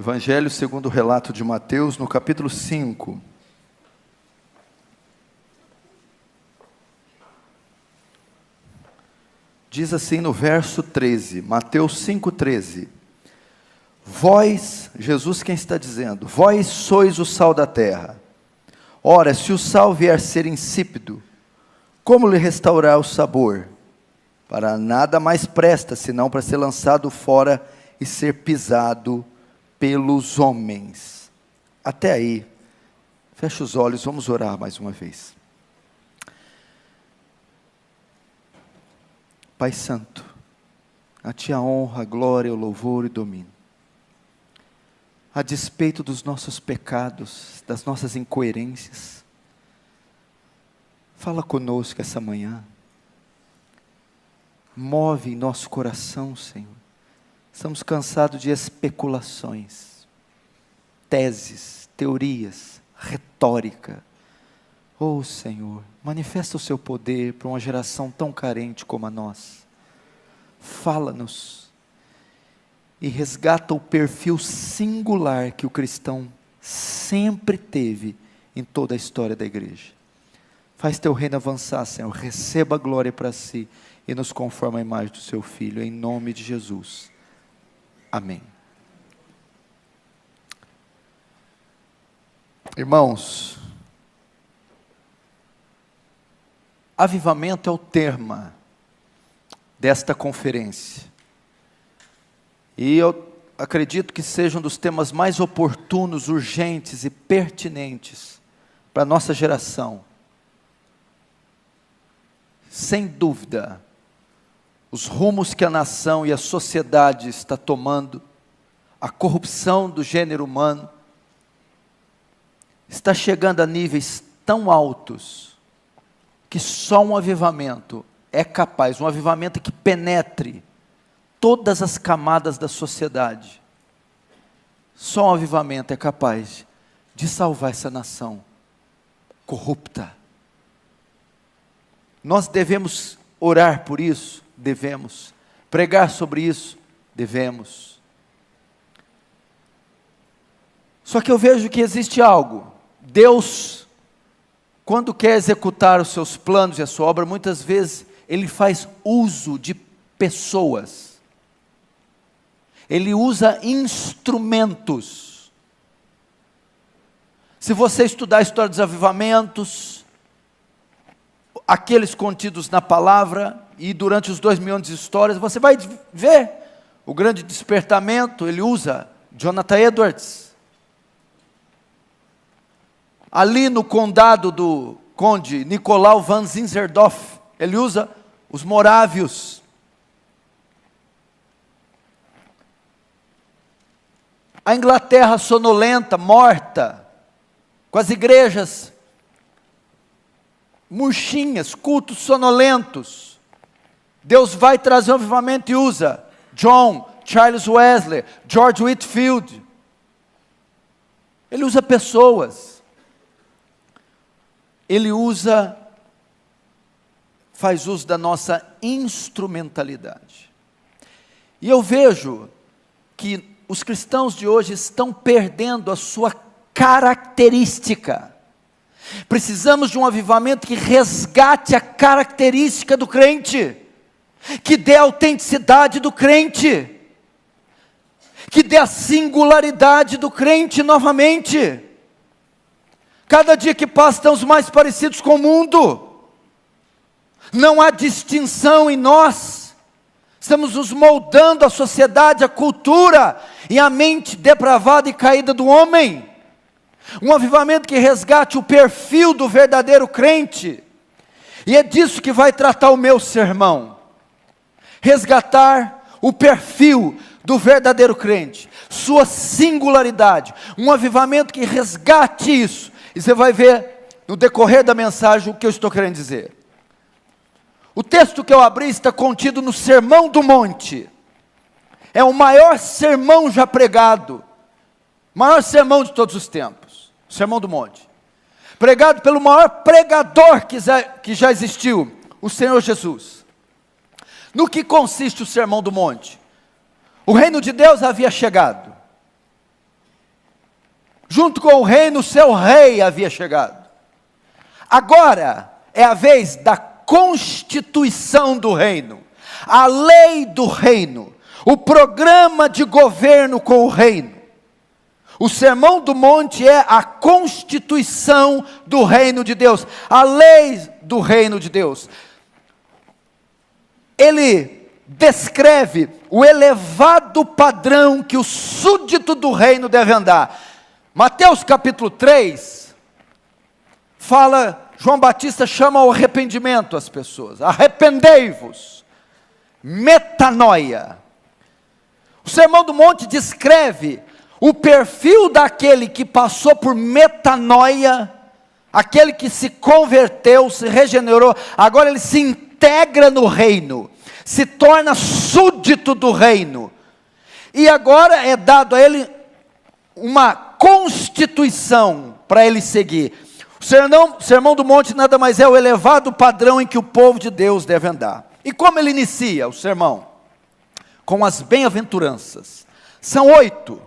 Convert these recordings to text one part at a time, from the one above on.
Evangelho segundo o relato de Mateus, no capítulo 5. Diz assim no verso 13, Mateus 5,13. Vós, Jesus quem está dizendo, vós sois o sal da terra. Ora, se o sal vier a ser insípido, como lhe restaurar o sabor? Para nada mais presta, senão para ser lançado fora e ser pisado pelos homens. Até aí, fecha os olhos, vamos orar mais uma vez. Pai Santo, a Ti a honra, a glória, o louvor e o domínio. A despeito dos nossos pecados, das nossas incoerências, fala conosco essa manhã. Move em nosso coração, Senhor. Estamos cansados de especulações, teses, teorias, retórica. Oh Senhor, manifesta o Seu poder para uma geração tão carente como a nossa. Fala-nos e resgata o perfil singular que o cristão sempre teve em toda a história da igreja. Faz Teu reino avançar, Senhor, receba a glória para Si e nos conforma à imagem do Seu Filho, em nome de Jesus. Amém. Irmãos, avivamento é o tema desta conferência. E eu acredito que seja um dos temas mais oportunos, urgentes e pertinentes para a nossa geração. Sem dúvida, os rumos que a nação e a sociedade está tomando, a corrupção do gênero humano, está chegando a níveis tão altos, que só um avivamento é capaz, um avivamento que penetre todas as camadas da sociedade, só um avivamento é capaz de salvar essa nação corrupta. Nós devemos orar por isso? Devemos. Pregar sobre isso? Devemos. Só que eu vejo que existe algo. Deus, quando quer executar os seus planos e a sua obra, muitas vezes Ele faz uso de pessoas. Ele usa instrumentos. Se você estudar a história dos avivamentos, aqueles contidos na palavra, e durante os 2000 anos de histórias, você vai ver o grande despertamento. Ele usa Jonathan Edwards. Ali no condado do conde Nicolau van Zinzendorf, ele usa os morávios. A Inglaterra sonolenta, morta, com as igrejas murchinhas, cultos sonolentos. Deus vai trazer um avivamento e usa John, Charles Wesley, George Whitefield. Ele usa pessoas. Ele faz uso da nossa instrumentalidade. E eu vejo que os cristãos de hoje estão perdendo a sua característica. Precisamos de um avivamento que resgate a característica do crente, que dê a autenticidade do crente, que dê a singularidade do crente novamente. Cada dia que passa estamos mais parecidos com o mundo, não há distinção em nós, estamos nos moldando à sociedade, à cultura e à mente depravada e caída do homem. Um avivamento que resgate o perfil do verdadeiro crente, e é disso que vai tratar o meu sermão. Resgatar o perfil do verdadeiro crente, sua singularidade, um avivamento que resgate isso, e você vai ver no decorrer da mensagem o que eu estou querendo dizer. O texto que eu abri está contido no Sermão do Monte, é o maior sermão já pregado, maior sermão de todos os tempos, o Sermão do Monte, pregado pelo maior pregador que já existiu, o Senhor Jesus. No que consiste o Sermão do Monte? O reino de Deus havia chegado, Junto com o reino, seu rei havia chegado. Agora é a vez da constituição do reino, a lei do reino, o programa de governo com o reino. O Sermão do Monte é a constituição do reino de Deus, a lei do reino de Deus. Ele descreve o elevado padrão que o súdito do reino deve andar. Mateus capítulo 3, João Batista chama ao arrependimento as pessoas. Arrependei-vos, metanoia. O Sermão do Monte descreve o perfil daquele que passou por metanoia, aquele que se converteu, se regenerou, agora ele se integra no reino, se torna súdito do reino, e agora é dado a ele uma constituição para ele seguir. O Sermão do Monte nada mais é o elevado padrão em que o povo de Deus deve andar. E como ele inicia o sermão? Com as bem-aventuranças. São 8.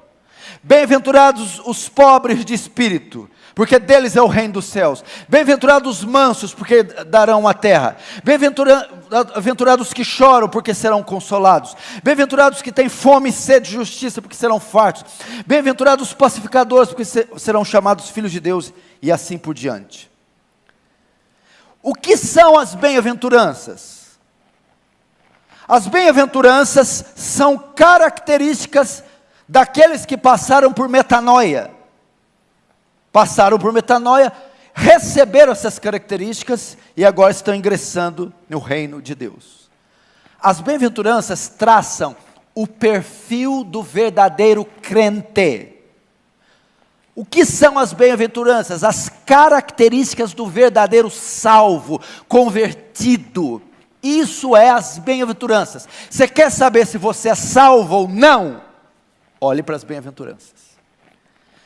Bem-aventurados os pobres de espírito, porque deles é o reino dos céus. Bem-aventurados os mansos, porque darão a terra. Bem-aventurados os que choram, porque serão consolados. Bem-aventurados os que têm fome e sede de justiça, porque serão fartos. Bem-aventurados os pacificadores, porque serão chamados filhos de Deus, e assim por diante. O que são as bem-aventuranças? As bem-aventuranças são características daqueles que passaram por metanoia. Passaram por metanoia, receberam essas características e agora estão ingressando no reino de Deus. As bem-aventuranças traçam o perfil do verdadeiro crente. O que são as bem-aventuranças? As características do verdadeiro salvo, convertido. Isso é as bem-aventuranças. Você quer saber se você é salvo ou não? Olhe para as bem-aventuranças.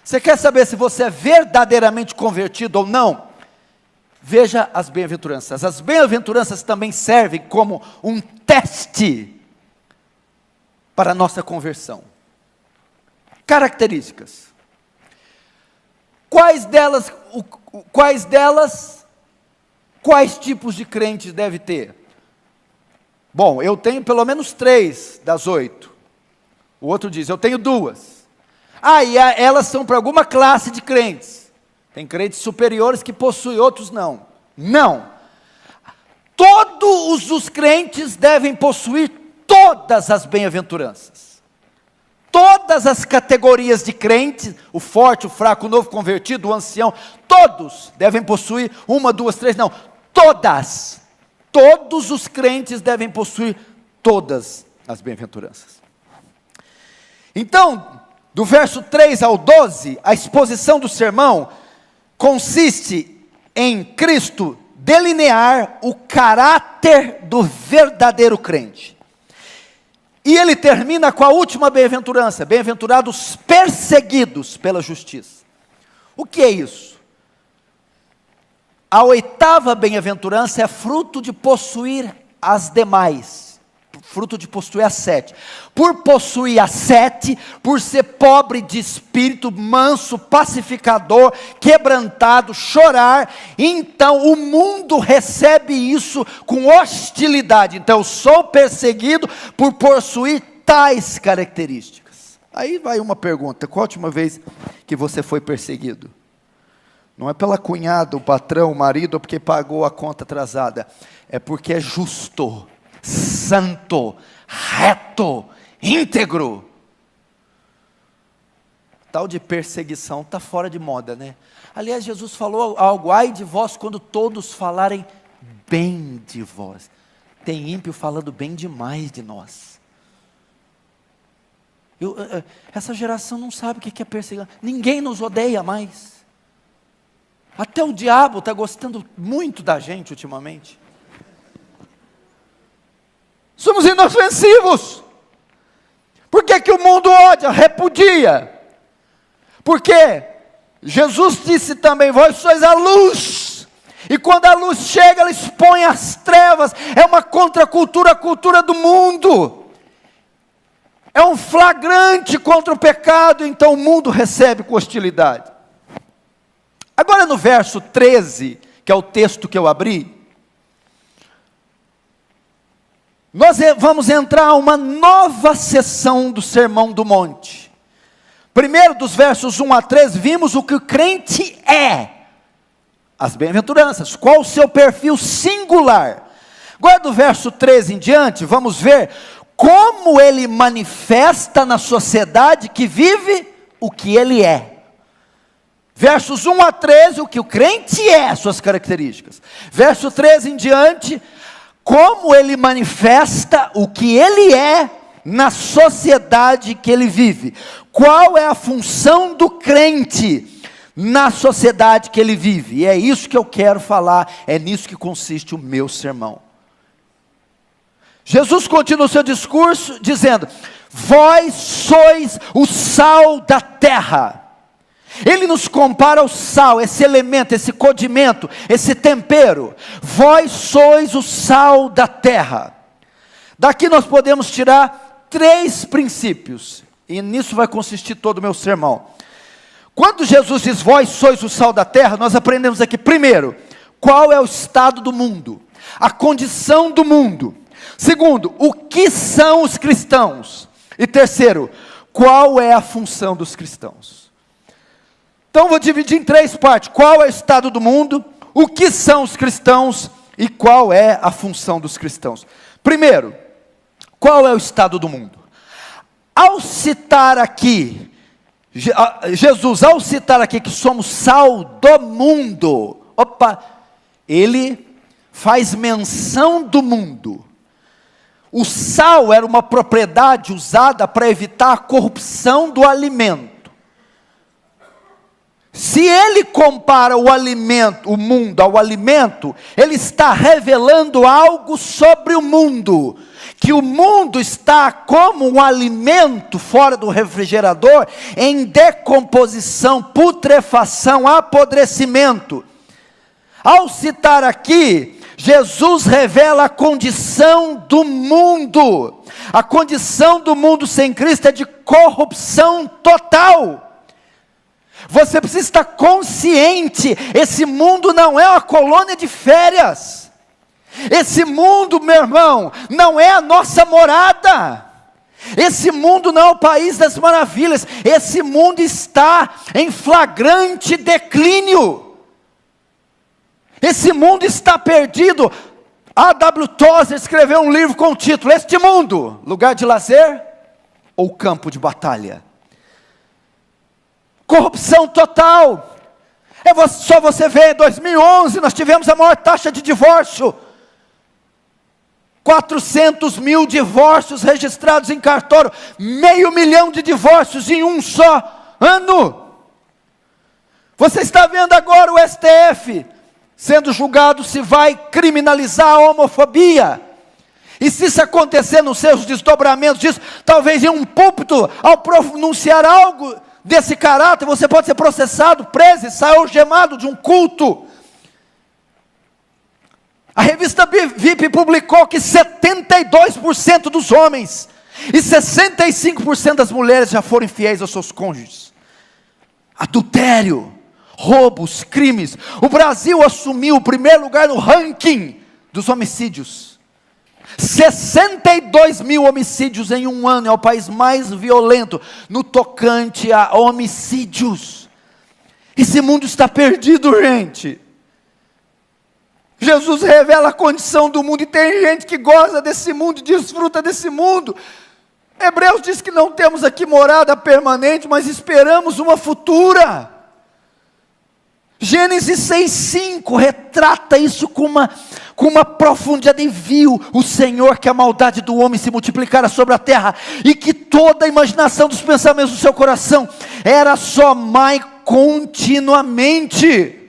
Você quer saber se você é verdadeiramente convertido ou não? Veja as bem-aventuranças. As bem-aventuranças também servem como um teste para a nossa conversão. Características. Quais tipos de crentes deve ter? Bom, eu tenho pelo menos 3 das 8. O outro diz, eu tenho 2. E elas são para alguma classe de crentes. Tem crentes superiores que possuem, outros não. Não. Todos os crentes devem possuir todas as bem-aventuranças. Todas as categorias de crentes, o forte, o fraco, o novo convertido, o ancião, todos devem possuir 1, 2, 3, não, todas. Todos os crentes devem possuir todas as bem-aventuranças. Então, do verso 3 ao 12, a exposição do sermão consiste em Cristo delinear o caráter do verdadeiro crente. E ele termina com a última bem-aventurança: bem-aventurados perseguidos pela justiça. O que é isso? A 8ª bem-aventurança é fruto de possuir as demais, fruto de possuir as 7. Por possuir as 7, por ser pobre de espírito, manso, pacificador, quebrantado, chorar, então o mundo recebe isso com hostilidade. Então eu sou perseguido por possuir tais características. Aí vai uma pergunta: qual a última vez que você foi perseguido? Não é pela cunhada, o patrão, o marido, ou porque pagou a conta atrasada. É porque é justo, santo, reto, íntegro. Tal de perseguição está fora de moda, né? Aliás, Jesus falou algo: ai de vós quando todos falarem bem de vós. Tem ímpio falando bem demais de nós. Essa geração não sabe o que é perseguição. Ninguém nos odeia mais. Até o diabo está gostando muito da gente ultimamente. Somos inofensivos. Por que o mundo odia, repudia? Porque Jesus disse também: vós sois a luz. E quando a luz chega, ela expõe as trevas. É uma contracultura, a cultura do mundo. É um flagrante contra o pecado, então o mundo recebe com hostilidade. Agora no verso 13, que é o texto que eu abri, nós vamos entrar a uma nova sessão do Sermão do Monte. Primeiro, dos versos 1 a 13, vimos o que o crente é, as bem-aventuranças, qual o seu perfil singular. Agora do verso 13 em diante, vamos ver como ele manifesta na sociedade que vive o que ele é. Versos 1 a 13, o que o crente é, suas características. Verso 13 em diante, como ele manifesta o que ele é na sociedade que ele vive. Qual é a função do crente na sociedade que ele vive? E é isso que eu quero falar, é nisso que consiste o meu sermão. Jesus continua o seu discurso dizendo: vós sois o sal da terra. Ele nos compara ao sal, esse elemento, esse condimento, esse tempero. Vós sois o sal da terra. Daqui nós podemos tirar 3 princípios, e nisso vai consistir todo o meu sermão. Quando Jesus diz, vós sois o sal da terra, nós aprendemos aqui, primeiro, qual é o estado do mundo, a condição do mundo. Segundo, o que são os cristãos. E terceiro, qual é a função dos cristãos. Então vou dividir em 3 partes, qual é o estado do mundo, o que são os cristãos e qual é a função dos cristãos. Primeiro, qual é o estado do mundo? Ao citar aqui, Jesus, ao citar aqui que somos sal do mundo, ele faz menção do mundo. O sal era uma propriedade usada para evitar a corrupção do alimento. Se ele compara o alimento, o mundo ao alimento, ele está revelando algo sobre o mundo, que o mundo está como um alimento fora do refrigerador, em decomposição, putrefação, apodrecimento. Ao citar aqui, Jesus revela a condição do mundo. A condição do mundo sem Cristo é de corrupção total. Você precisa estar consciente, esse mundo não é uma colônia de férias. Esse mundo, meu irmão, não é a nossa morada. Esse mundo não é o país das maravilhas. Esse mundo está em flagrante declínio. Esse mundo está perdido. A.W. Tozer escreveu um livro com o título, Este Mundo, Lugar de Lazer ou Campo de Batalha? Corrupção total. Só você vê, em 2011 nós tivemos a maior taxa de divórcio. 400 mil divórcios registrados em cartório. 500 mil de divórcios em um só ano. Você está vendo agora o STF sendo julgado se vai criminalizar a homofobia. E se isso acontecer nos seus desdobramentos disso, talvez em um púlpito, ao pronunciar algo desse caráter, você pode ser processado, preso e sair algemado de um culto. A revista VIP publicou que 72% dos homens e 65% das mulheres já foram infiéis aos seus cônjuges. Adultério, roubos, crimes. O Brasil assumiu o primeiro lugar no ranking dos homicídios. 62 mil homicídios em um ano, é o país mais violento no tocante a homicídios. Esse mundo está perdido, gente. Jesus revela a condição do mundo, e tem gente que goza desse mundo, desfruta desse mundo. Hebreus diz que não temos aqui morada permanente, mas esperamos uma futura. Gênesis 6,5 retrata isso com uma profundidade, e viu o Senhor que a maldade do homem se multiplicara sobre a terra, e que toda a imaginação dos pensamentos do seu coração era só má continuamente.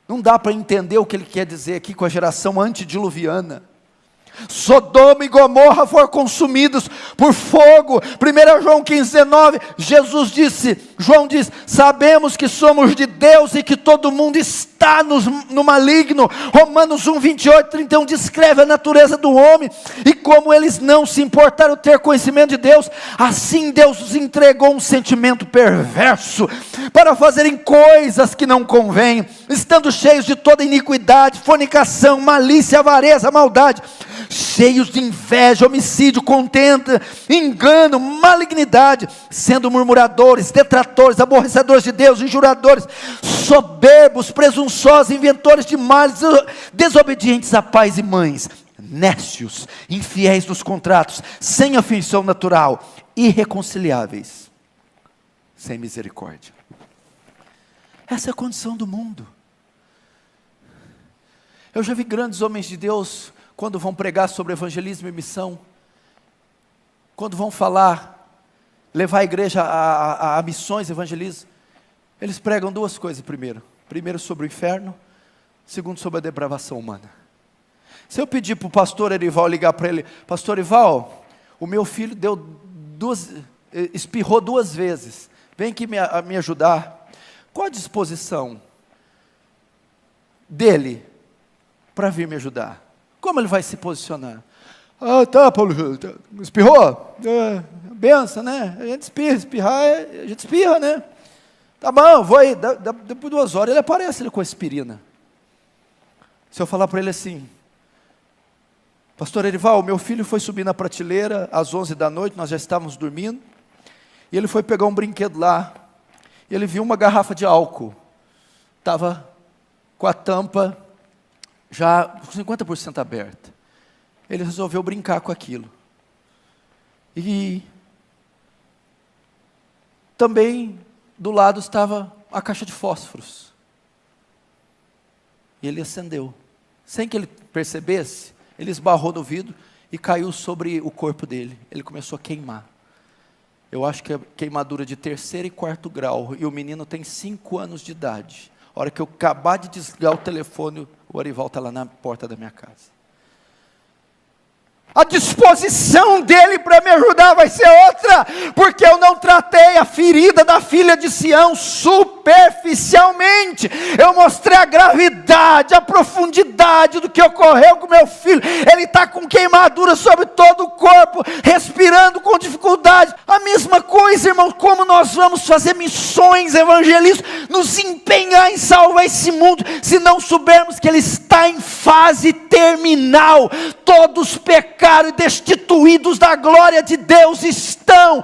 Não dá para entender o que ele quer dizer aqui com a geração antediluviana. Sodoma e Gomorra foram consumidos por fogo. 1 João 15:19, João diz, sabemos que somos de Deus e que todo mundo está no maligno. Romanos 1:28-31 descreve a natureza do homem e como eles não se importaram ter conhecimento de Deus. Assim Deus os entregou um sentimento perverso para fazerem coisas que não convêm, estando cheios de toda iniquidade, fornicação, malícia, avareza, maldade, cheios de inveja, homicídio, contenda, engano, malignidade, sendo murmuradores, detratores, aborrecedores de Deus, injuradores, soberbos, presunçosos, inventores de males, desobedientes a pais e mães, nécios, infiéis nos contratos, sem afeição natural, irreconciliáveis, sem misericórdia. Essa é a condição do mundo. Eu já vi grandes homens de Deus, quando vão pregar sobre evangelismo e missão, quando vão falar, levar a igreja a missões, evangelismo, eles pregam duas coisas primeiro sobre o inferno, segundo sobre a depravação humana. Se eu pedir para o pastor Erival ligar para ele, pastor Erival, o meu filho espirrou 2 vezes, vem aqui me ajudar, qual a disposição dele para vir me ajudar? Como ele vai se posicionar? Ah, tá, Paulo, espirrou? Benção, né? A gente espirra, né? Tá bom, vou aí, depois de 2 horas ele aparece com aspirina. Se eu falar para ele assim, pastor Erival, meu filho foi subir na prateleira às 11 da noite, nós já estávamos dormindo, e ele foi pegar um brinquedo lá, e ele viu uma garrafa de álcool, estava com a tampa já com 50% aberta. Ele resolveu brincar com aquilo. E também do lado estava a caixa de fósforos. E ele acendeu. Sem que ele percebesse, ele esbarrou no vidro e caiu sobre o corpo dele. Ele começou a queimar. Eu acho que é queimadura de 3º e 4º grau. E o menino tem 5 anos de idade. A hora que eu acabar de desligar o telefone, o Arival está lá na porta da minha casa. A disposição dele para me ajudar vai ser outra, porque eu não tratei a ferida da filha de Sião superficialmente. Eu mostrei a gravidade, a profundidade do que ocorreu com meu filho. Ele está com queimadura sobre todo o corpo, respirando com dificuldade. A mesma coisa, irmão, como nós vamos fazer missões evangelísticas, nos empenhar em salvar esse mundo, se não soubermos que ele está em fase terminal. Todos pecaram e destituídos da glória de Deus estão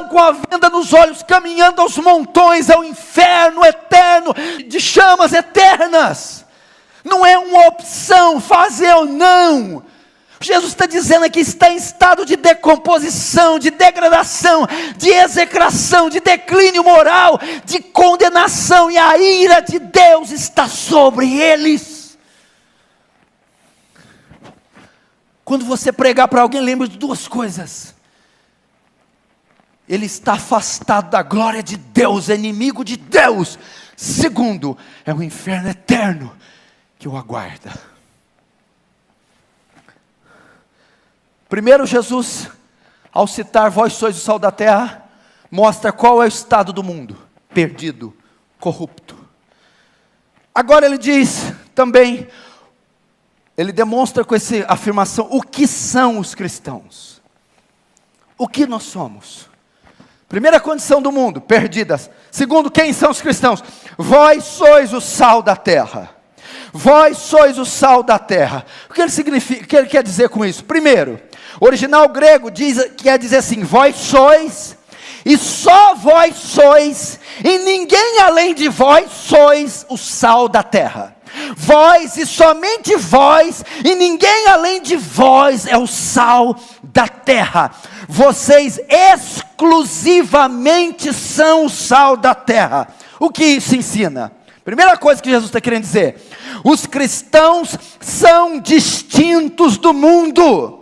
com a venda nos olhos, caminhando aos montões, ao inferno eterno, de chamas eternas. Não é uma opção fazer ou não. Jesus está dizendo aqui, está em estado de decomposição, de degradação, de execração, de declínio moral, de condenação, e a ira de Deus está sobre eles. Quando você pregar para alguém, lembre de 2 coisas. Ele está afastado da glória de Deus, é inimigo de Deus. Segundo, é o inferno eterno que o aguarda. Primeiro, Jesus, ao citar vós sois o sal da terra, mostra qual é o estado do mundo: perdido, corrupto. Agora ele diz também, ele demonstra com essa afirmação o que são os cristãos, o que nós somos. Primeira condição do mundo, perdidas. Segundo, quem são os cristãos? Vós sois o sal da terra. Vós sois o sal da terra. O que ele significa? O que ele quer dizer com isso? Primeiro, o original grego quer dizer assim: vós sois, e só vós sois, e ninguém além de vós sois o sal da terra. Vós e somente vós, e ninguém além de vós é o sal da terra. Vocês exclusivamente são o sal da terra. O que isso ensina? Primeira coisa que Jesus está querendo dizer: os cristãos são distintos do mundo.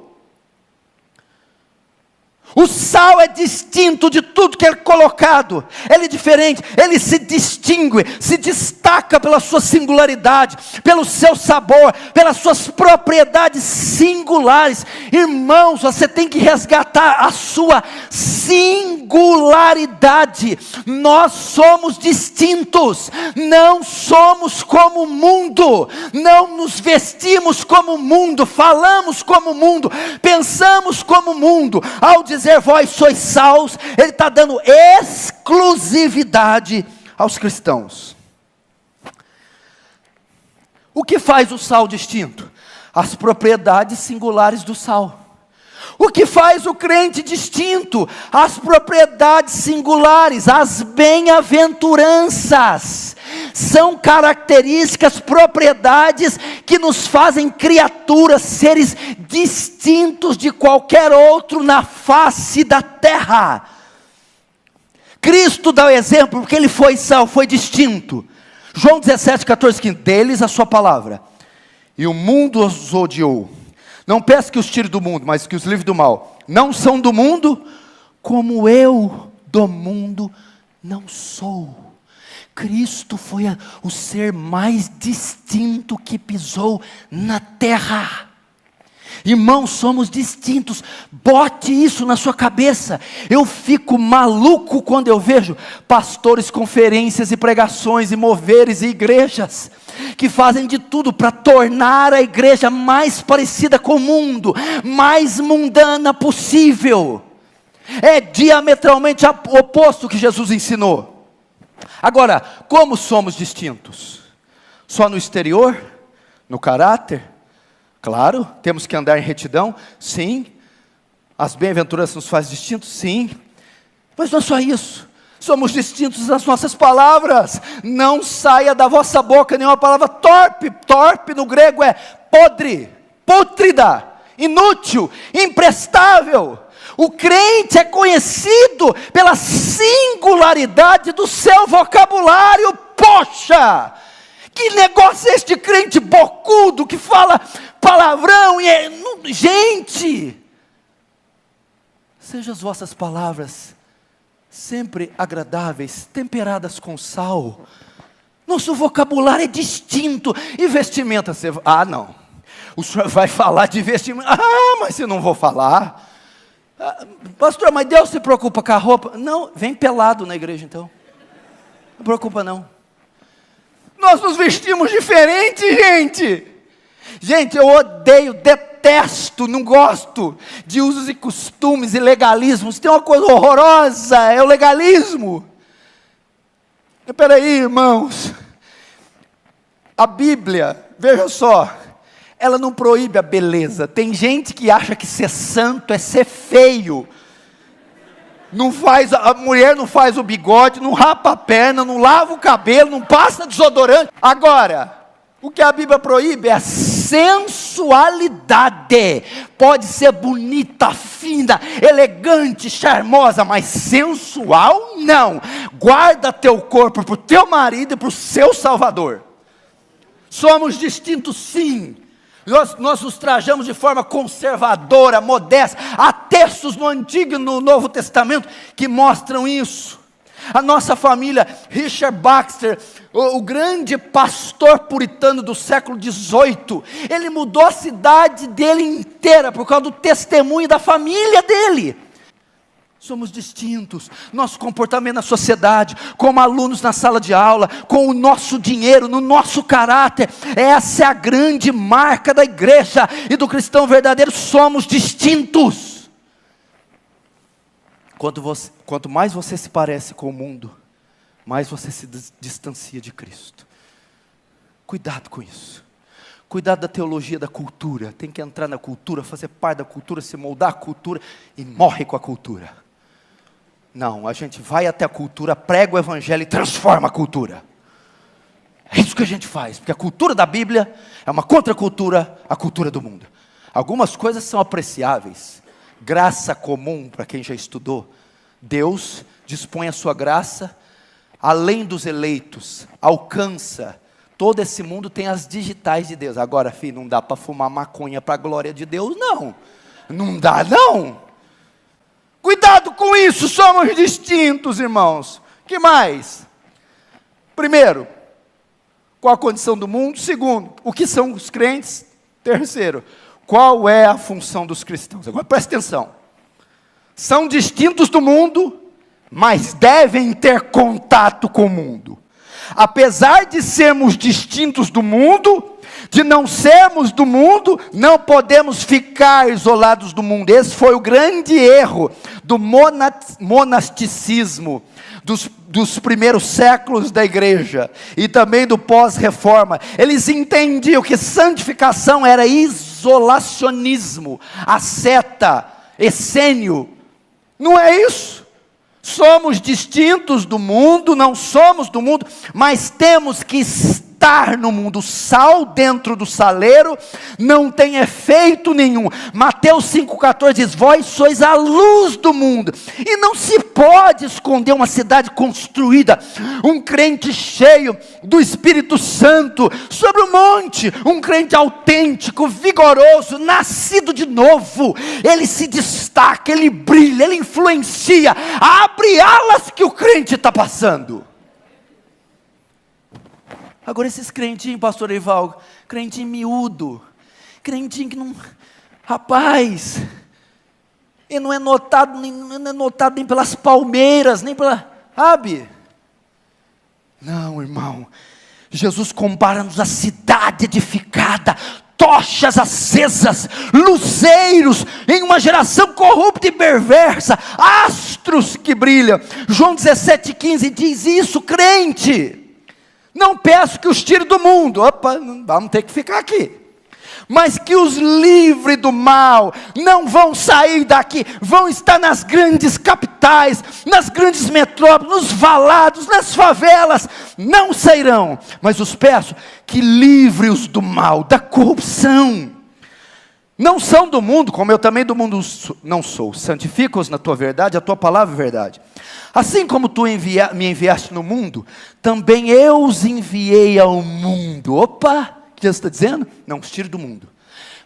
O sal é distinto de tudo que é colocado, ele é diferente, ele se distingue, se destaca pela sua singularidade, pelo seu sabor, pelas suas propriedades singulares. Irmãos, você tem que resgatar a sua singularidade. Nós somos distintos, não somos como o mundo, não nos vestimos como o mundo, falamos como o mundo, pensamos como o mundo. Ao dizer vós sois salvos, ele está dando exclusividade aos cristãos. O que faz o sal distinto? As propriedades singulares do sal. O que faz o crente distinto? As propriedades singulares, as bem-aventuranças. São características, propriedades que nos fazem criaturas, seres distintos de qualquer outro na face da terra. Cristo dá o exemplo, porque ele foi sal, foi distinto. João 17, 14, 15, deles a sua palavra, e o mundo os odiou. Não peço que os tire do mundo, mas que os livre do mal. Não são do mundo, como eu do mundo não sou. Cristo foi o ser mais distinto que pisou na terra. Irmãos, somos distintos. Bote isso na sua cabeça. Eu fico maluco quando eu vejo pastores, conferências e pregações e moveres e igrejas que fazem de tudo para tornar a igreja mais parecida com o mundo, mais mundana possível. É diametralmente oposto ao que Jesus ensinou. Agora, como somos distintos? Só no exterior? No caráter? Claro, temos que andar em retidão? Sim. As bem-aventuranças nos fazem distintos? Sim. Mas não é só isso. Somos distintos nas nossas palavras. Não saia da vossa boca nenhuma palavra torpe. Torpe no grego é podre, pútrida, inútil, imprestável. O crente é conhecido pela singularidade do seu vocabulário. Poxa! Que negócio é este crente bocudo que fala palavrão e gente! Sejam as vossas palavras sempre agradáveis, temperadas com sal. Nosso vocabulário é distinto. E vestimenta, não. O senhor vai falar de vestimenta. Mas se não vou falar. Pastor, mas Deus se preocupa com a roupa? Não, vem pelado na igreja então. Não preocupa não. Nós nos vestimos diferente, gente. Gente, eu odeio, detesto, não gosto de usos e costumes e legalismos. Tem uma coisa horrorosa, é o legalismo. Espera aí, irmãos. A Bíblia, veja só, ela não proíbe a beleza. Tem gente que acha que ser santo é ser feio. A mulher não faz o bigode, não rapa a perna, não lava o cabelo, não passa desodorante. Agora, o que a Bíblia proíbe é a sensualidade. Pode ser bonita, fina, elegante, charmosa, mas sensual não. Guarda teu corpo para o teu marido e para o seu Salvador. Somos distintos sim. Nós nos trajamos de forma conservadora, modesta. Há textos no Antigo e no Novo Testamento que mostram isso. A nossa família, Richard Baxter, o grande pastor puritano do século XVIII, ele mudou a cidade dele inteira por causa do testemunho da família dele. Somos distintos, nosso comportamento na sociedade, como alunos na sala de aula, com o nosso dinheiro, no nosso caráter. Essa é a grande marca da igreja e do cristão verdadeiro. Somos distintos. Quanto mais você se parece com o mundo, mais você se distancia de Cristo. Cuidado com isso. Cuidado da teologia da cultura. Tem que entrar na cultura, fazer parte da cultura, se moldar a cultura e morre com a cultura. Não, a gente vai até a cultura, prega o evangelho e transforma a cultura. É isso que a gente faz, porque a cultura da Bíblia é uma contracultura à cultura do mundo. Algumas coisas são apreciáveis. Graça comum, para quem já estudou. Deus dispõe a sua graça, além dos eleitos, alcança. Todo esse mundo tem as digitais de Deus. Agora, filho, não dá para fumar maconha para a glória de Deus, não. Não dá, não. Cuidado com isso, somos distintos, irmãos. Que mais? Primeiro, qual a condição do mundo? Segundo, o que são os crentes? Terceiro, qual é a função dos cristãos? Agora presta atenção. São distintos do mundo, mas devem ter contato com o mundo. Apesar de sermos distintos do mundo, de não sermos do mundo, não podemos ficar isolados do mundo. Esse foi o grande erro do monasticismo dos primeiros séculos da igreja e também do pós-reforma. Eles entendiam que santificação era isolacionismo, asceta, essênio. Não é isso. Somos distintos do mundo, não somos do mundo, mas temos que estar no mundo. O sal dentro do saleiro não tem efeito nenhum. Mateus 5,14 diz: vós sois a luz do mundo. E não se pode esconder uma cidade construída, um crente cheio do Espírito Santo, sobre o monte, um crente autêntico, vigoroso, nascido de novo. Ele se destaca, ele brilha, ele influencia, abre alas que o crente está passando. Agora esses crentinhos, pastor Eivaldo, crentinho miúdo, crentinho que não, rapaz, ele não é notado nem pelas palmeiras, nem pela, sabe? Não, irmão, Jesus compara-nos a cidade edificada, tochas acesas, luzeiros, em uma geração corrupta e perversa, astros que brilham. João 17,15 diz isso, crente. Não peço que os tire do mundo, opa, vamos ter que ficar aqui, mas que os livre do mal. Não vão sair daqui, vão estar nas grandes capitais, nas grandes metrópoles, nos valados, nas favelas, não sairão, mas os peço que livre-os do mal, da corrupção. Não são do mundo, como eu também do mundo não sou. Santifica-os na tua verdade, a tua palavra é verdade. Assim como tu me enviaste no mundo, também eu os enviei ao mundo. Opa, o que Jesus está dizendo? Não os tire do mundo,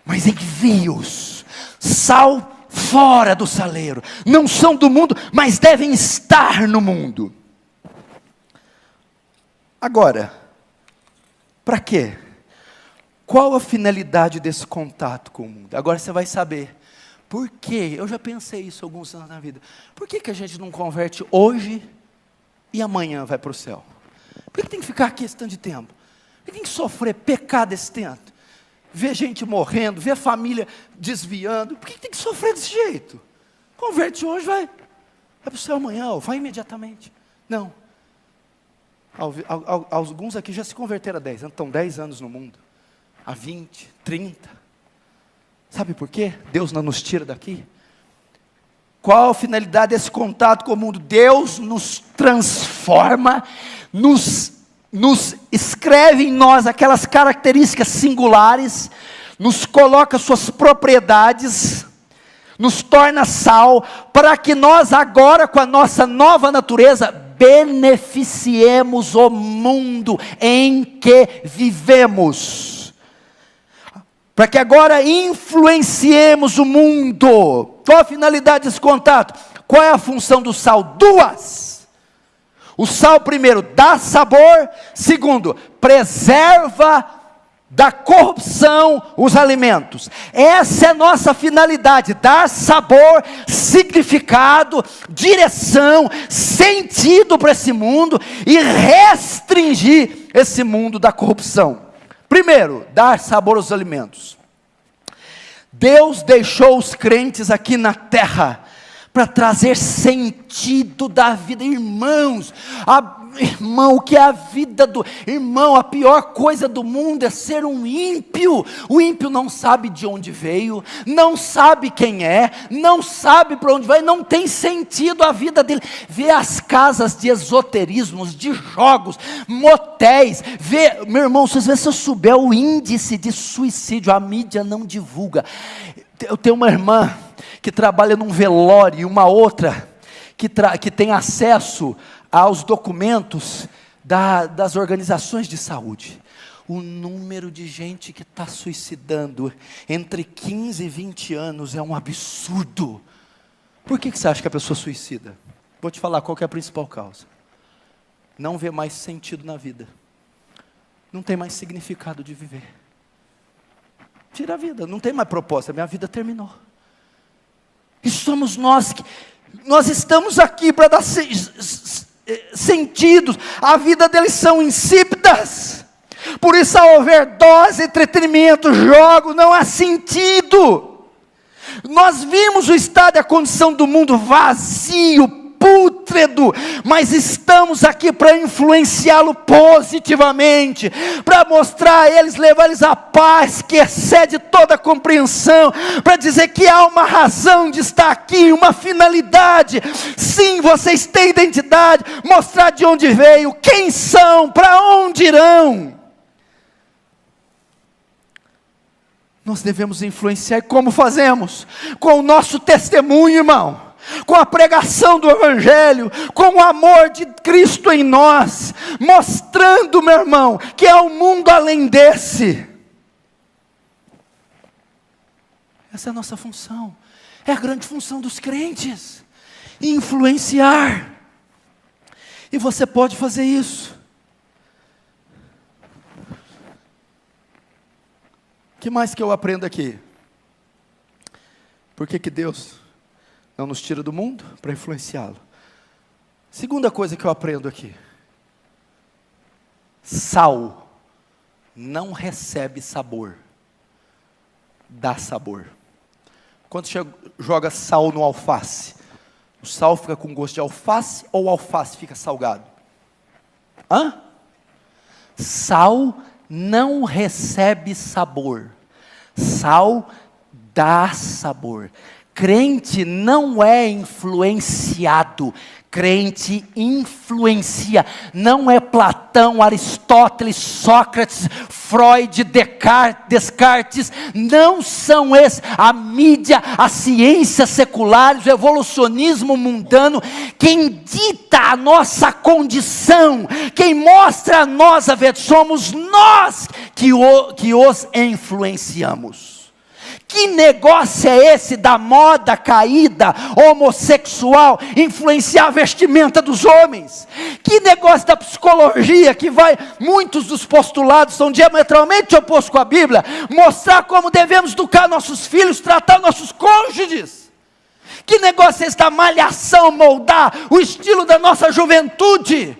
mas envie-os. Sal fora do saleiro. Não são do mundo, mas devem estar no mundo. Agora, para quê? Qual a finalidade desse contato com o mundo? Agora você vai saber. Por quê? Eu já pensei isso alguns anos na vida. Por que a gente não converte hoje e amanhã vai para o céu? Por que tem que ficar aqui esse tanto de tempo? Por que tem que sofrer pecado esse tanto? Ver gente morrendo, ver família desviando. Por que tem que sofrer desse jeito? Converte hoje, vai para o céu amanhã, ou vai imediatamente. Não. Alguns aqui já se converteram há 10 anos, estão 10 anos no mundo. Há 20, 30. Sabe por quê? Deus não nos tira daqui. Qual a finalidade desse contato com o mundo? Deus nos transforma, nos escreve em nós aquelas características singulares, nos coloca suas propriedades, nos torna sal, para que nós agora, com a nossa nova natureza, beneficiemos o mundo em que vivemos. Para que agora influenciemos o mundo. Qual a finalidade desse contato? Qual é a função do sal? Duas. O sal, primeiro, dá sabor. Segundo, preserva da corrupção os alimentos. Essa é a nossa finalidade: dar sabor, significado, direção, sentido para esse mundo e restringir esse mundo da corrupção. Primeiro, dar sabor aos alimentos. Deus deixou os crentes aqui na terra para trazer sentido da vida. Irmãos, irmão, o que é a vida do irmão? A pior coisa do mundo é ser um ímpio. O ímpio não sabe de onde veio, não sabe quem é, não sabe para onde vai, não tem sentido a vida dele. Vê as casas de esoterismos, de jogos, motéis, meu irmão, se eu souber o índice de suicídio, a mídia não divulga. Eu tenho uma irmã que trabalha num velório e uma outra que tem acesso aos documentos das organizações de saúde. O número de gente que está suicidando entre 15 e 20 anos é um absurdo. Por que você acha que a pessoa suicida? Vou te falar qual que é a principal causa. Não vê mais sentido na vida. Não tem mais significado de viver. Tira a vida, não tem mais propósito, a minha vida terminou. E somos nós estamos aqui para dar sentidos. A vida deles são insípidas. Por isso a overdose, entretenimento, jogo, não há sentido. Nós vimos o estado e a condição do mundo vazio, pútrido, mas estamos aqui para influenciá-lo positivamente, para mostrar a eles, levar eles à paz que excede toda a compreensão, para dizer que há uma razão de estar aqui, uma finalidade. Sim, vocês têm identidade, mostrar de onde veio, quem são, para onde irão. Nós devemos influenciar, e como fazemos? Com o nosso testemunho, irmão, com a pregação do Evangelho, com o amor de Cristo em nós, mostrando, meu irmão, que há um mundo além desse. Essa é a nossa função, é a grande função dos crentes, influenciar, e você pode fazer isso. O que mais que eu aprendo aqui? Por que Deus não nos tira do mundo? Para influenciá-lo. Segunda coisa que eu aprendo aqui: sal não recebe sabor, dá sabor. Quando você joga sal no alface, o sal fica com gosto de alface ou o alface fica salgado? Sal não recebe sabor, sal dá sabor. Crente não é influenciado, crente influencia. Não é Platão, Aristóteles, Sócrates, Freud, Descartes, não são esses. A mídia, a ciência secular, o evolucionismo mundano, quem dita a nossa condição, quem mostra a nós a verdade, somos nós que os influenciamos. Que negócio é esse da moda caída, homossexual, influenciar a vestimenta dos homens? Que negócio da psicologia que muitos dos postulados são diametralmente opostos com a Bíblia, mostrar como devemos educar nossos filhos, tratar nossos cônjuges? Que negócio é esse da malhação, moldar o estilo da nossa juventude?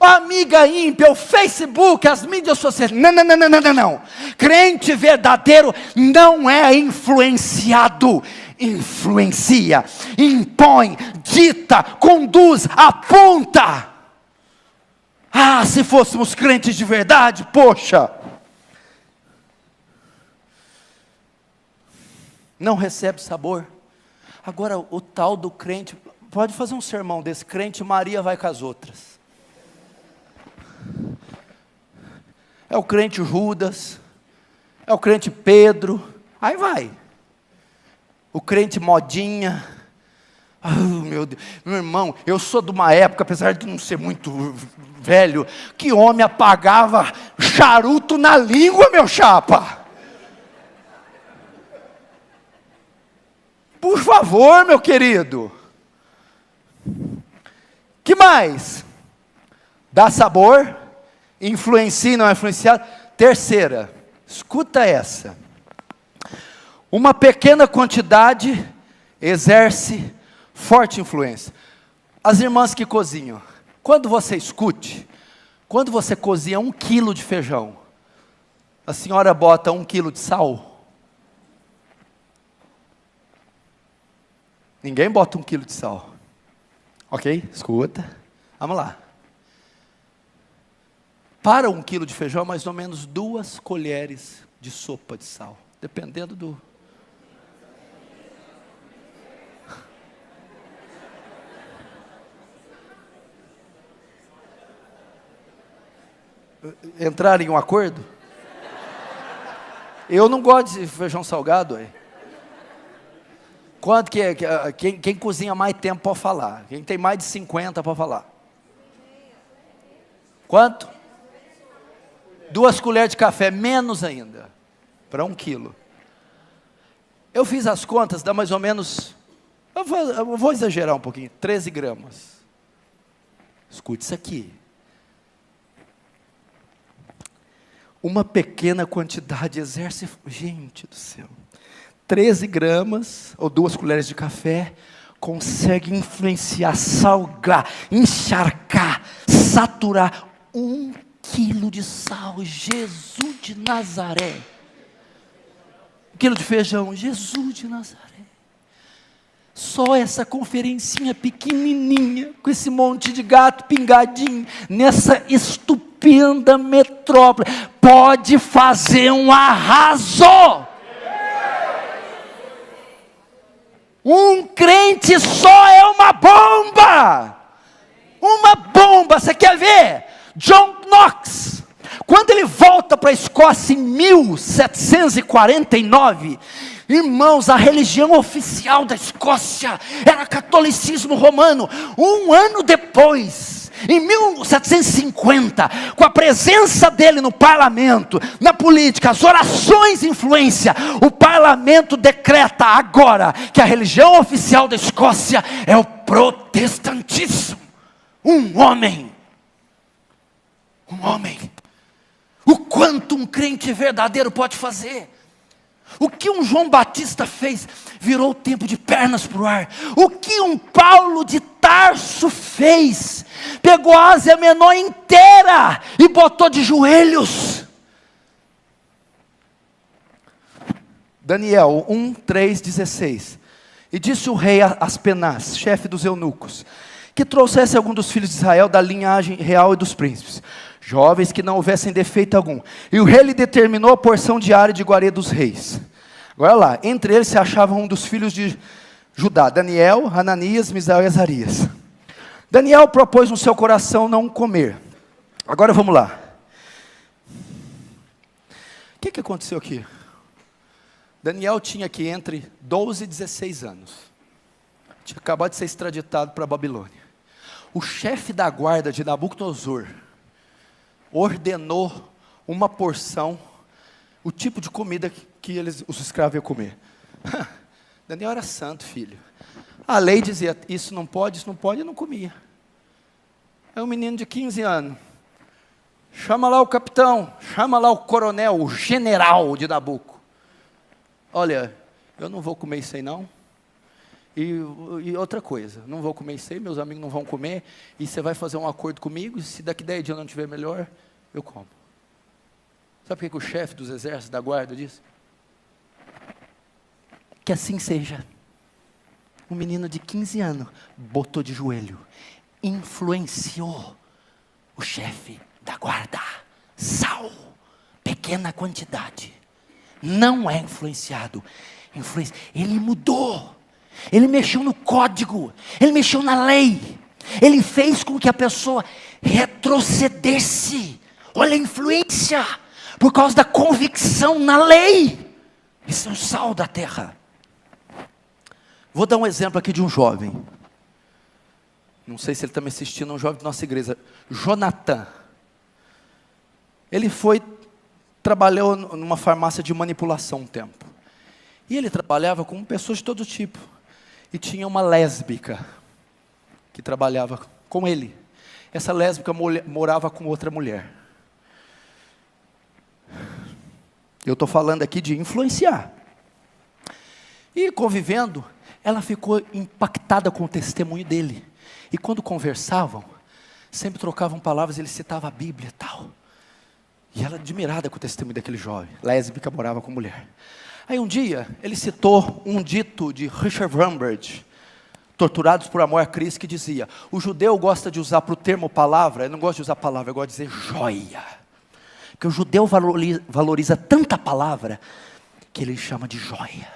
A amiga ímpia, o Facebook, as mídias sociais, não. Crente verdadeiro não é influenciado, influencia, impõe, dita, conduz, aponta. Se fôssemos crentes de verdade, poxa. Não recebe sabor. Agora o tal do crente, pode fazer um sermão desse: crente Maria vai com as outras. É o crente Judas, é o crente Pedro, aí vai. O crente modinha. Meu Deus, meu irmão, eu sou de uma época, apesar de não ser muito velho, que homem apagava charuto na língua, meu chapa. Por favor, meu querido. Que mais? Dá sabor, influencia, não é influenciado. Terceira, escuta essa: uma pequena quantidade exerce forte influência. As irmãs que cozinham, quando você cozinha 1 quilo de feijão, a senhora bota 1 quilo de sal? Ninguém bota 1 quilo de sal. Ok? Escuta, vamos lá. Para 1 quilo de feijão, mais ou menos 2 colheres de sopa de sal, dependendo do... Entrar em um acordo? Eu não gosto de feijão salgado. Quanto que é? Quem cozinha mais tempo pode falar. Quem tem mais de 50 pode falar. Quanto? 2 colheres de café, menos ainda, para 1 quilo. Eu fiz as contas, dá mais ou menos Eu vou exagerar um pouquinho, 13 gramas. Escute isso aqui. Uma pequena quantidade exerce, gente do céu, 13 gramas, ou 2 colheres de café, consegue influenciar, salgar, encharcar, saturar 1 quilo de sal, Jesus de Nazaré. 1 quilo de feijão, Jesus de Nazaré. Só essa conferencinha pequenininha, com esse monte de gato pingadinho, nessa estupenda metrópole, pode fazer um arraso. Um crente só é uma bomba. Uma bomba, você quer ver? John Knox, quando ele volta para a Escócia em 1749, irmãos, a religião oficial da Escócia era catolicismo romano. Um ano depois, em 1750, com a presença dele no parlamento, na política, as orações de influência, o parlamento decreta agora que a religião oficial da Escócia é o protestantismo. Um homem, o quanto um crente verdadeiro pode fazer. O que um João Batista fez, virou o tempo de pernas para o ar. O que um Paulo de Tarso fez, pegou a Ásia Menor inteira e botou de joelhos. Daniel 1:3-16. E disse o rei a Aspenaz, chefe dos eunucos, que trouxesse algum dos filhos de Israel da linhagem real e dos príncipes, jovens que não houvessem defeito algum. E o rei lhe determinou a porção diária de iguaria dos reis. Agora lá, entre eles se achava um dos filhos de Judá, Daniel, Hananias, Misael e Azarias. Daniel propôs no seu coração não comer. Agora vamos lá. O que aconteceu aqui? Daniel tinha aqui entre 12 e 16 anos. Tinha acabado de ser extraditado para a Babilônia. O chefe da guarda de Nabucodonosor ordenou uma porção, o tipo de comida que os escravos iam comer. Daniel era santo, filho. A lei dizia, isso não pode, e não comia. É um menino de 15 anos. Chama lá o capitão, chama lá o coronel, o general de Nabuco. Olha, eu não vou comer isso aí não. E outra coisa, não vou comer isso aí, meus amigos não vão comer, e você vai fazer um acordo comigo, e se daqui 10 dias não estiver melhor, eu como. Sabe por que o chefe dos exércitos da guarda disse? Que assim seja. Um menino de 15 anos botou de joelho, influenciou o chefe da guarda. Sal, pequena quantidade, não é influenciado. Ele mudou. Ele mexeu no código, ele mexeu na lei, ele fez com que a pessoa retrocedesse. Olha a influência, por causa da convicção na lei. Isso é o sal da terra. Vou dar um exemplo aqui de um jovem, não sei se ele está me assistindo, um jovem da nossa igreja, Jonathan. Ele trabalhou numa farmácia de manipulação um tempo, e ele trabalhava com pessoas de todo tipo. E tinha uma lésbica que trabalhava com ele. Essa lésbica morava com outra mulher. Eu estou falando aqui de influenciar. E convivendo, ela ficou impactada com o testemunho dele. E quando conversavam, sempre trocavam palavras, ele citava a Bíblia e tal. E ela admirada com o testemunho daquele jovem. Lésbica, morava com mulher. Aí um dia, ele citou um dito de Richard Wurmbrand, Torturados por Amor a Cristo, que dizia, o judeu gosta de usar para o termo palavra, eu não gosto de usar palavra, eu gosto de dizer joia. Porque o judeu valoriza tanta palavra, que ele chama de joia.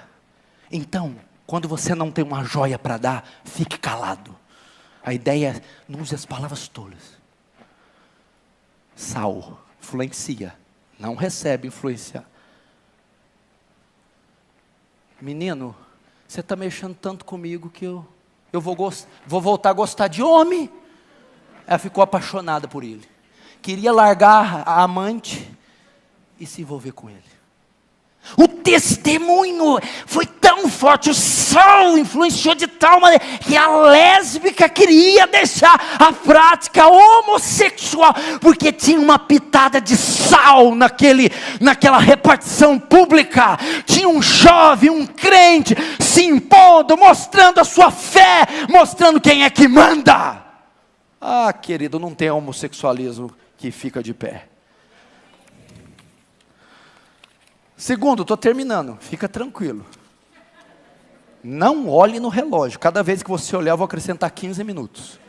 Então, quando você não tem uma joia para dar, fique calado. A ideia é, não use as palavras tolas. Sal, influencia, não recebe influência. Menino, você está mexendo tanto comigo que eu vou voltar a gostar de homem. Ela ficou apaixonada por ele. Queria largar a amante e se envolver com ele. O testemunho foi tão forte, o sal influenciou de tal maneira, que a lésbica queria deixar a prática homossexual, porque tinha uma pitada de sal naquela repartição pública. Tinha um jovem, um crente, se impondo, mostrando a sua fé, mostrando quem é que manda. Ah, querido, não tem homossexualismo que fica de pé. Segundo, estou terminando, fica tranquilo. Não olhe no relógio. Cada vez que você olhar, eu vou acrescentar 15 minutos.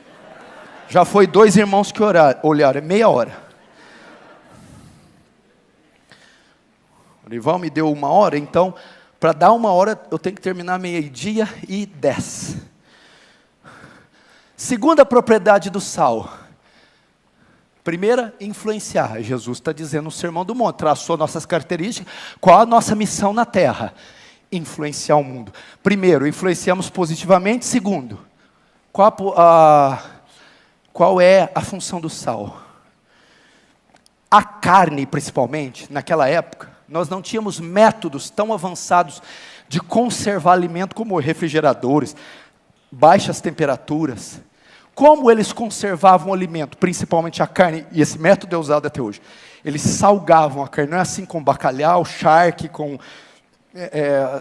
Já foi 2 irmãos que olharam, é meia hora. O Rival me deu 1 hora, então, para dar 1 hora, eu tenho que terminar 12:10. Segunda propriedade do sal. Primeira, influenciar. Jesus está dizendo no Sermão do Monte, traçou nossas características. Qual a nossa missão na terra? Influenciar o mundo. Primeiro, influenciamos positivamente. Segundo, qual é a função do sal? A carne, principalmente, naquela época, nós não tínhamos métodos tão avançados de conservar alimento como refrigeradores, baixas temperaturas. Como eles conservavam o alimento, principalmente a carne, e esse método é usado até hoje. Eles salgavam a carne, não é assim com bacalhau, charque, com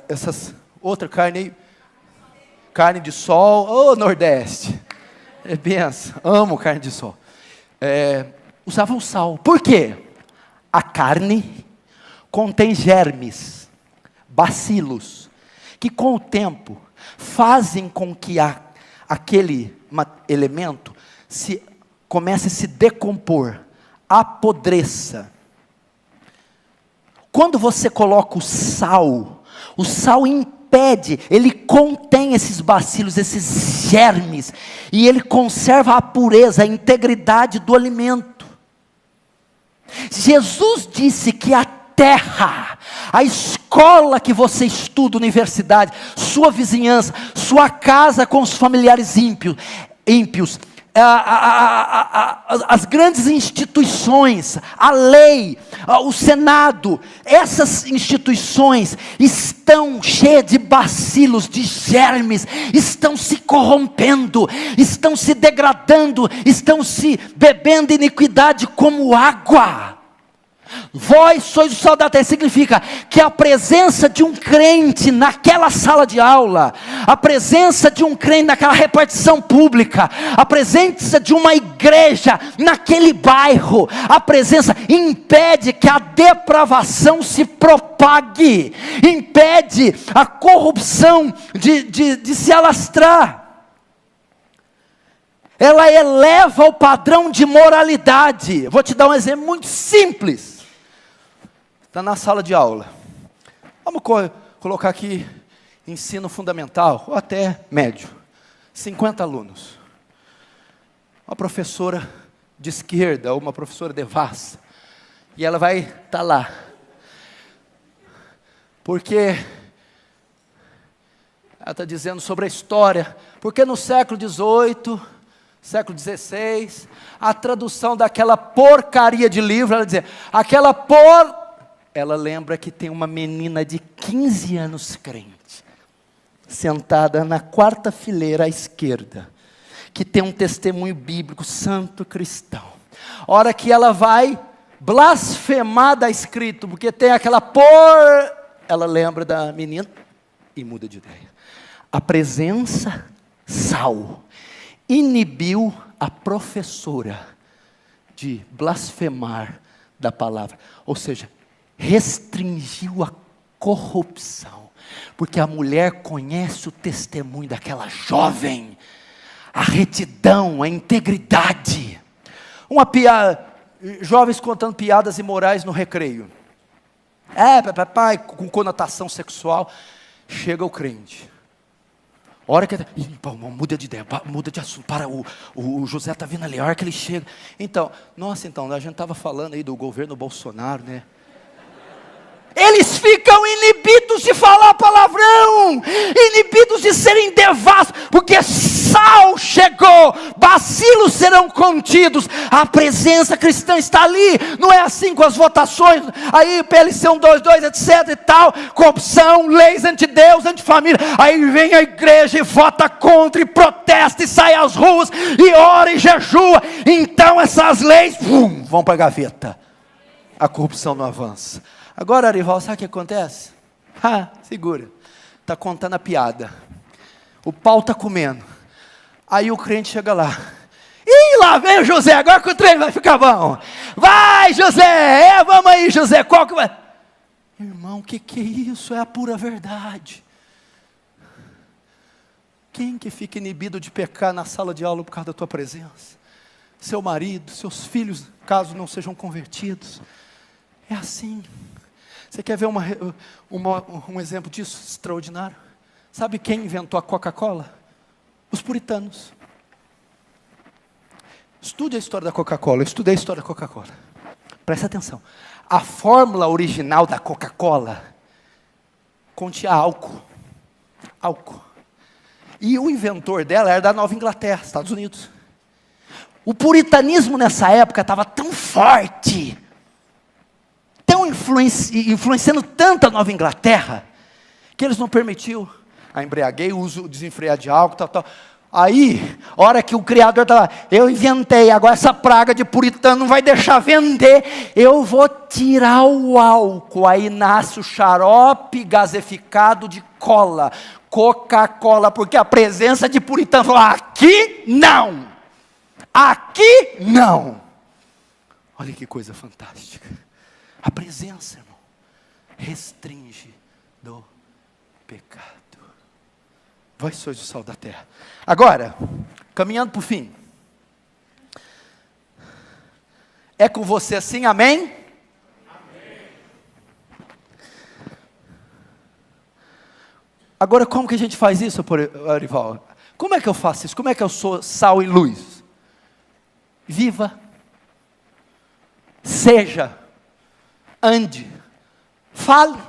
essas outra carne aí, carne de sol, Nordeste, é benção, amo carne de sol. Usavam sal, por quê? A carne contém germes, bacilos, que com o tempo fazem com que aquele elemento comece a se decompor, apodreça. Quando você coloca o sal impede, ele contém esses bacilos, esses germes, e ele conserva a pureza, a integridade do alimento. Jesus disse que a terra, a escola que você estuda, universidade, sua vizinhança, sua casa com os familiares ímpios, as grandes instituições, a lei, o Senado, essas instituições estão cheias de bacilos, de germes, estão se corrompendo, estão se degradando, estão se bebendo iniquidade como água. Vós sois o sal da terra, significa que a presença de um crente naquela sala de aula, a presença de um crente naquela repartição pública, a presença de uma igreja naquele bairro, a presença impede que a depravação se propague, impede a corrupção de se alastrar. Ela eleva o padrão de moralidade. Vou te dar um exemplo muito simples. Está na sala de aula. Vamos colocar aqui ensino fundamental, ou até médio. 50 alunos. Uma professora de esquerda, ou uma professora devassa. E ela vai estar lá. Porque ela está dizendo sobre a história. Porque no século XVIII... século XVI, a tradução daquela porcaria de livro, ela dizia, ela lembra que tem uma menina de 15 anos crente, sentada na 4ª fileira à esquerda, que tem um testemunho bíblico, santo cristão. A hora que ela vai blasfemar da escrito, porque tem aquela ela lembra da menina e muda de ideia. A presença, sal, inibiu a professora de blasfemar da palavra, ou seja, restringiu a corrupção, porque a mulher conhece o testemunho daquela jovem, a retidão, a integridade. Jovens contando piadas imorais no recreio, papai, com conotação sexual. Chega o crente, hora que muda de ideia, muda de assunto, o José está vindo ali, a hora que ele chega, então, a gente estava falando aí do governo Bolsonaro, né? Eles ficam inibidos de falar palavrão, inibidos de serem devassos, porque sal chegou, bacilos serão contidos, a presença cristã está ali, não é assim com as votações, aí PLC 122, etc e tal, corrupção, leis anti-Deus, anti-família, aí vem a igreja e vota contra, e protesta, e sai às ruas, e ora e jejua, então essas leis, vão para a gaveta, a corrupção não avança. Agora, Arival, sabe o que acontece? Segura, está contando a piada, o pau está comendo, aí o crente chega lá, e lá vem o José, agora que o trem vai ficar bom, vai José, vamos aí José, qual que vai? Irmão, o que é isso? É a pura verdade. Quem que fica inibido de pecar na sala de aula por causa da tua presença? Seu marido, seus filhos, caso não sejam convertidos, é assim. Você quer ver um exemplo disso extraordinário? Sabe quem inventou a Coca-Cola? Os puritanos. Estude a história da Coca-Cola, eu estudei a história da Coca-Cola. Presta atenção. A fórmula original da Coca-Cola continha álcool. Álcool. E o inventor dela era da Nova Inglaterra, Estados Unidos. O puritanismo nessa época estava tão forte, tão influenciando tanto a Nova Inglaterra, que eles não permitiam a embriaguez, o uso desenfreado de álcool, tal. Aí, a hora que o criador está lá, eu inventei, agora essa praga de puritano não vai deixar vender, eu vou tirar o álcool. Aí nasce o xarope gaseificado de cola, Coca-Cola, porque a presença de puritano falou, aqui não, aqui não. Olha que coisa fantástica, a presença, irmão, restringe do pecado. Vós sois o sal da terra. Agora, caminhando para o fim. É com você assim, amém? Amém. Agora, como que a gente faz isso, Arival? Como é que eu faço isso? Como é que eu sou sal e luz? Viva. Seja. Ande. Fale.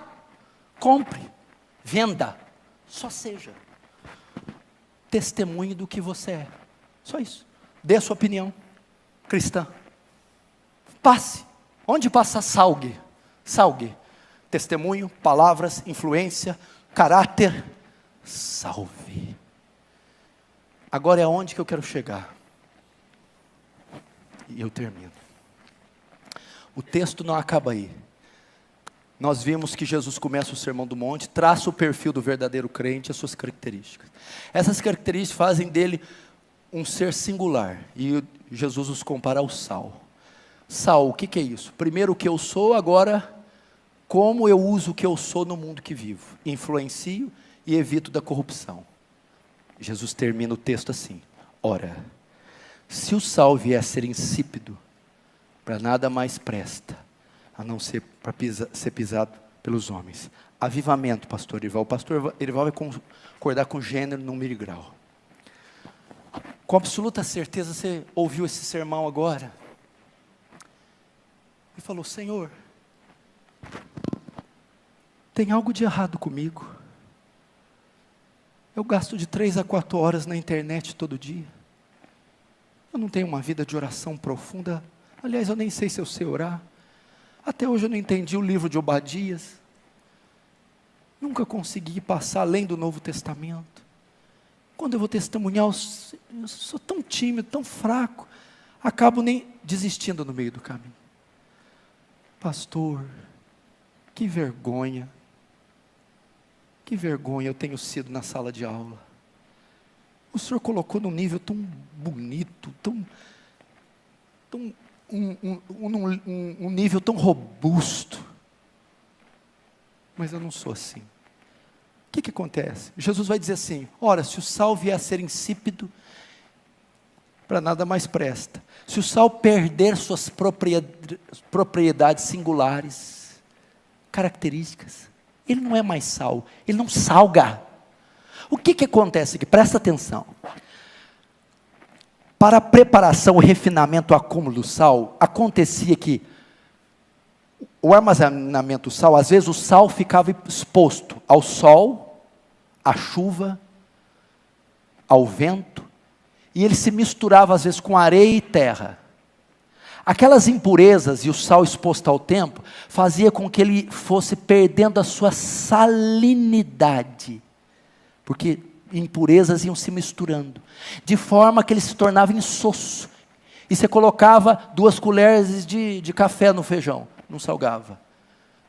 Compre. Venda. Só seja. Testemunhe do que você é, só isso, dê a sua opinião, cristã, passe, onde passa salgue, testemunho, palavras, influência, caráter, salve. Agora é onde que eu quero chegar, e eu termino, o texto não acaba aí. Nós vimos que Jesus começa o Sermão do Monte, traça o perfil do verdadeiro crente, as suas características. Essas características fazem dele um ser singular, e Jesus os compara ao sal. Sal, o que é isso? Primeiro o que eu sou, agora como eu uso o que eu sou no mundo que vivo. Influencio e evito da corrupção. Jesus termina o texto assim, ora, se o sal vier a ser insípido, para nada mais presta, a não ser para ser pisado pelos homens. Avivamento, pastor Erival. O pastor Erival vai concordar com o gênero, número e grau. Com absoluta certeza você ouviu esse sermão agora. E falou, Senhor, tem algo de errado comigo. Eu gasto de 3 a 4 horas na internet todo dia. Eu não tenho uma vida de oração profunda. Aliás, eu nem sei se eu sei orar. Até hoje eu não entendi o livro de Obadias. Nunca consegui passar além do Novo Testamento. Quando eu vou testemunhar, eu sou tão tímido, tão fraco. Acabo nem desistindo no meio do caminho. Pastor, que vergonha. Que vergonha eu tenho sido na sala de aula. O Senhor colocou num nível tão bonito, um nível tão robusto, mas eu não sou assim. O que acontece? Jesus vai dizer assim, ora, se o sal vier a ser insípido, para nada mais presta. Se o sal perder suas propriedades singulares, características, ele não é mais sal, ele não salga. O que acontece aqui? Presta atenção. Para a preparação, o refinamento, o acúmulo do sal, acontecia que o armazenamento do sal, às vezes o sal ficava exposto ao sol, à chuva, ao vento, e ele se misturava às vezes com areia e terra. Aquelas impurezas e o sal exposto ao tempo fazia com que ele fosse perdendo a sua salinidade, porque impurezas iam se misturando, de forma que ele se tornava insosso. E você colocava 2 colheres de café no feijão, não salgava.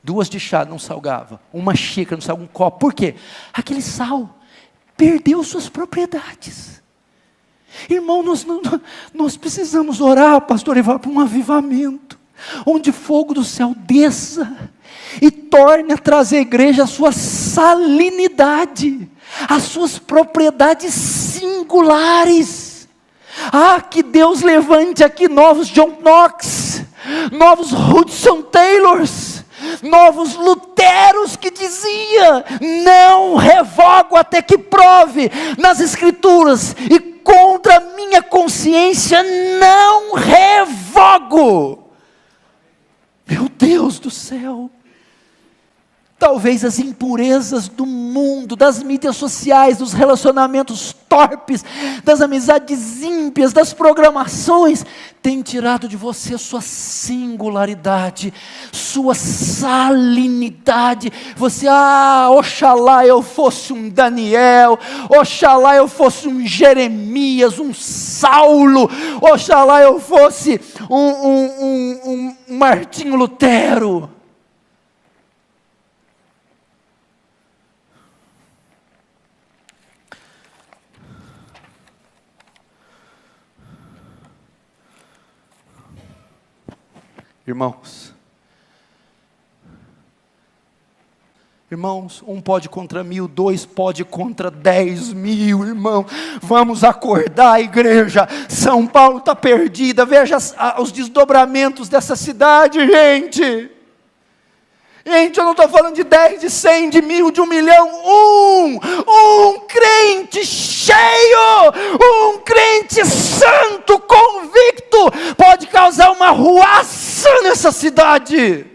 2 de chá, não salgava. 1 xícara, não salgava. 1 copo. Por quê? Aquele sal perdeu suas propriedades. Irmão, nós precisamos orar, pastor Ivar, para um avivamento, onde fogo do céu desça e torne a trazer à igreja a sua salinidade, as suas propriedades singulares. Que Deus levante aqui novos John Knox, novos Hudson Taylors, novos Luteros que dizia: não revogo até que prove nas Escrituras, e contra a minha consciência não revogo. Meu Deus do céu! Talvez as impurezas do mundo, das mídias sociais, dos relacionamentos torpes, das amizades ímpias, das programações, tenham tirado de você sua singularidade, sua salinidade. Você, oxalá eu fosse um Daniel, oxalá eu fosse um Jeremias, um Saulo, oxalá eu fosse um Martinho Lutero. Irmãos, 1 pode contra 1000, 2 pode contra 10.000, irmão. Vamos acordar, igreja. São Paulo está perdida. Veja os desdobramentos dessa cidade, gente. Gente, eu não estou falando de 10, de 100, de 1000, de 1 milhão. Um crente cheio, um crente santo, convicto, pode causar uma ruaça nessa cidade.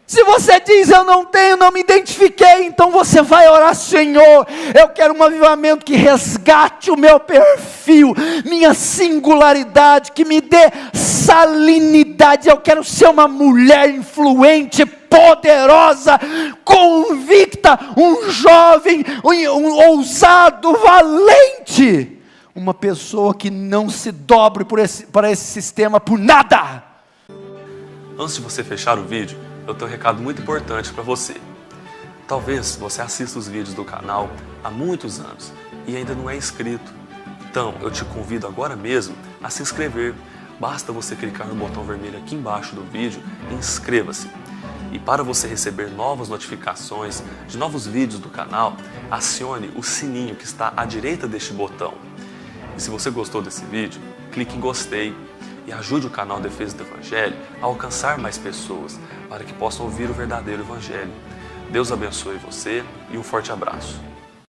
Se você diz: eu não tenho, não me identifiquei, então você vai orar: Senhor, eu quero um avivamento que resgate o meu perfil, minha singularidade, que me dê salinidade. Eu quero ser uma mulher influente, poderosa, convicta, um jovem, um ousado, valente, uma pessoa que não se dobre para esse sistema por nada. Antes de você fechar o vídeo, eu tenho um recado muito importante para você. Talvez você assista os vídeos do canal há muitos anos e ainda não é inscrito. Então, eu te convido agora mesmo a se inscrever. Basta você clicar no botão vermelho aqui embaixo do vídeo e inscreva-se. E para você receber novas notificações de novos vídeos do canal, acione o sininho que está à direita deste botão. E se você gostou desse vídeo, clique em gostei e ajude o canal Defesa do Evangelho a alcançar mais pessoas, para que possam ouvir o verdadeiro Evangelho. Deus abençoe você e um forte abraço.